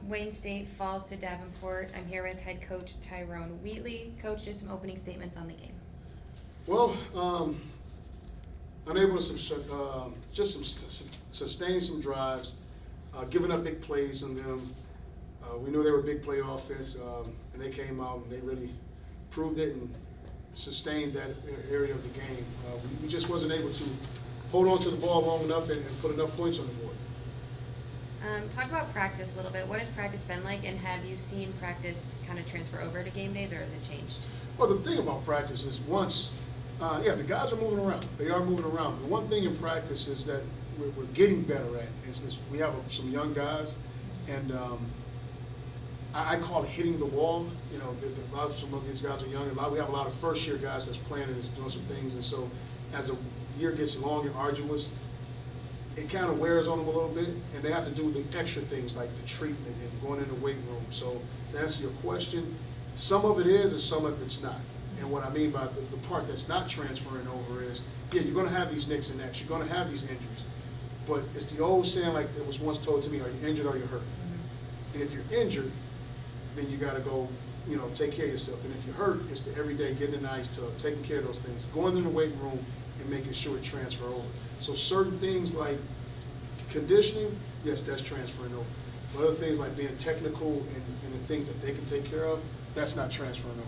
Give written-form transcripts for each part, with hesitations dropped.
Wayne State falls to Davenport. I'm here with head coach Tyrone Wheatley. Coach, just some opening statements on the game. Well, unable to sustain some drives, giving up big plays on them. We knew they were a big play offense, and they came out and they really proved it and sustained that area of the game. We just wasn't able to hold on to the ball long enough and put enough points on the board. Talk about practice a little bit. What has practice been like, and have you seen practice kind of transfer over to game days, or has it changed? Well, the thing about practice is the guys are moving around. They are moving around. The one thing in practice is that we're getting better at is we have some young guys, and I call it hitting the wall. You know, some of these guys are young, and we have a lot of first-year guys that's playing and doing some things, and so as the year gets long and arduous, it kind of wears on them a little bit, and they have to do the extra things like the treatment and going in the weight room. So to answer your question, some of it is and some of it's not. And what I mean by the part that's not transferring over is, yeah, you're going to have these nicks and necks, you're going to have these injuries, but it's the old saying like it was once told to me, are you injured or are you hurt? Mm-hmm. And if you're injured, then you got to go, take care of yourself. And if you're hurt, it's the everyday getting in the ice tub, taking care of those things, going in the weight room and making sure it transfer over. So certain things like conditioning, yes, that's transferring over. But other things like being technical and the things that they can take care of, that's not transferring over.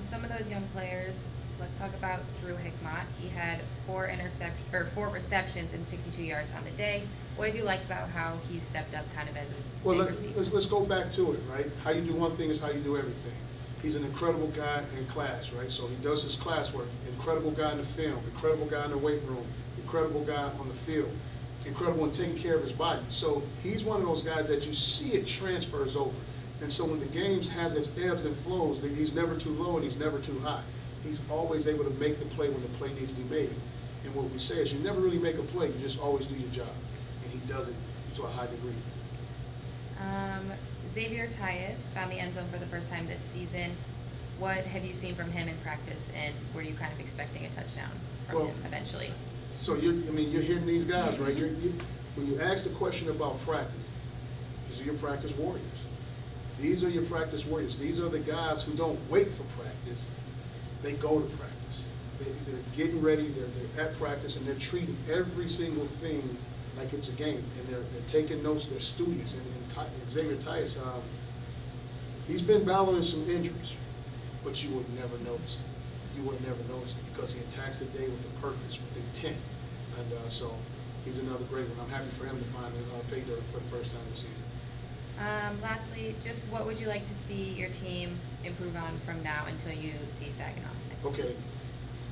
Some of those young players, let's talk about Drew Hickmott. He had 4 receptions and 62 yards on the day. What have you liked about how he stepped up kind of as a big receiver? Let's go back to it, right? How you do one thing is how you do everything. He's an incredible guy in class, right? So he does his classwork. Incredible guy in the film, incredible guy in the weight room, incredible guy on the field, incredible in taking care of his body. So he's one of those guys that you see it transfers over. And so when the games has its ebbs and flows, he's never too low and he's never too high. He's always able to make the play when the play needs to be made. And what we say is you never really make a play, you just always do your job. And he does it to a high degree. Xavier Tyus found the end zone for the first time this season. What have you seen from him in practice, and were you kind of expecting a touchdown from him eventually? So you're hitting these guys, right? When you ask the question about practice, these are your practice warriors. These are your practice warriors. These are the guys who don't wait for practice. They go to practice. They're getting ready. They're at practice, and they're treating every single thing like it's a game. And they're taking notes. They're studious. And Xavier Tyus, he's been battling some injuries, but you would never notice it. You would never notice it because he attacks the day with a purpose, with intent. And so he's another great one. I'm happy for him to find pay dirt for the first time this season. Lastly, just what would you like to see your team improve on from now until you see Saginaw next? Okay,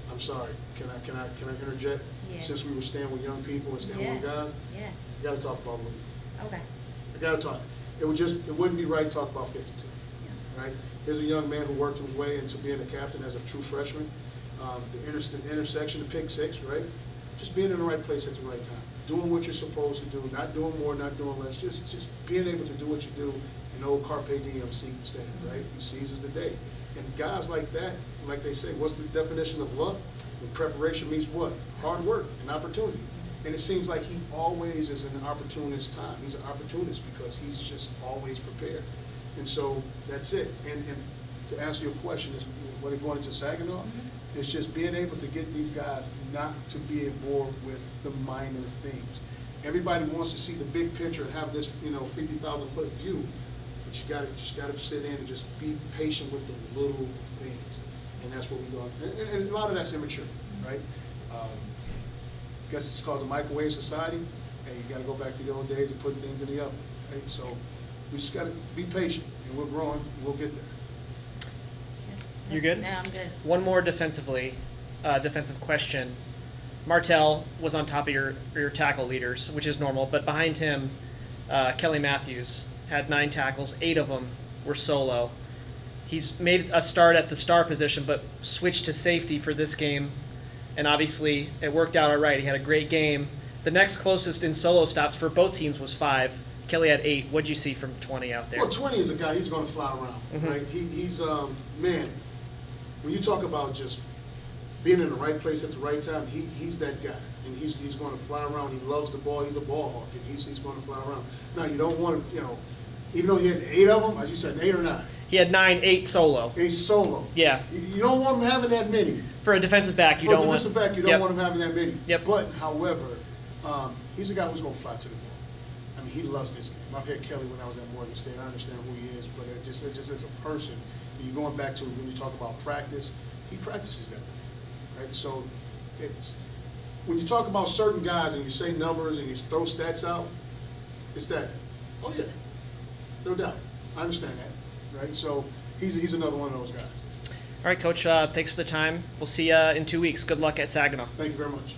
I'm sorry. Can I interject? Yeah. Since we were staying with young people and staying with guys, yeah, you got to talk about Louis. Okay. I got to talk. It wouldn't be right to talk about 52. Yeah. Right? Here's a young man who worked his way into being a captain as a true freshman. The intersection, the pick six, right? Just being in the right place at the right time. Doing what you're supposed to do, not doing more, not doing less. Just being able to do what you do. And old Carpe Diem saying, right? He seizes the day. And guys like that, like they say, what's the definition of luck? When preparation meets what? Hard work and opportunity. And it seems like he always is an opportunist time. He's an opportunist because he's just always prepared. And so that's it. And to answer your question, is what are going into Saginaw? Mm-hmm. It's just being able to get these guys not to be bored with the minor things. Everybody wants to see the big picture and have this, 50,000 foot view. But you just got to sit in and just be patient with the little things. And that's what we're doing. And a lot of that's immature, right? I guess it's called the microwave society. And you got to go back to the old days of putting things in the oven, right? So we just got to be patient, and we're growing. We'll get there. You good? No, I'm good. One more defensive question. Martell was on top of your tackle leaders, which is normal, but behind him, Kelly Matthews had 9 tackles. 8 of them were solo. He's made a start at the star position, but switched to safety for this game, and obviously it worked out all right. He had a great game. The next closest in solo stops for both teams was 5. Kelly had 8. What'd you see from 20 out there? Well, 20 is a guy, he's going to fly around, right? He's man, when you talk about just being in the right place at the right time, he's that guy. And he's going to fly around. He loves the ball. He's a ball hawk, and he's going to fly around. Now, you don't want to, even though he had 8 of them, as you said, 8 or 9. He had 8 solo. 8 solo. Yeah. You don't want him having that many. For a defensive back, you don't want. For a defensive back, you don't want him having that many. Yep. But, however, he's a guy who's going to fly to the ball. I mean, he loves this game. I've had Kelly when I was at Morgan State. I understand who he is, but just as a person, you're going back to when you talk about practice, he practices that way, right? So it's when you talk about certain guys and you say numbers and you throw stats out, it's that, oh yeah, no doubt. I understand that, right? So he's another one of those guys. All right, Coach, thanks for the time. We'll see you in 2 weeks. Good luck at Saginaw. Thank you very much.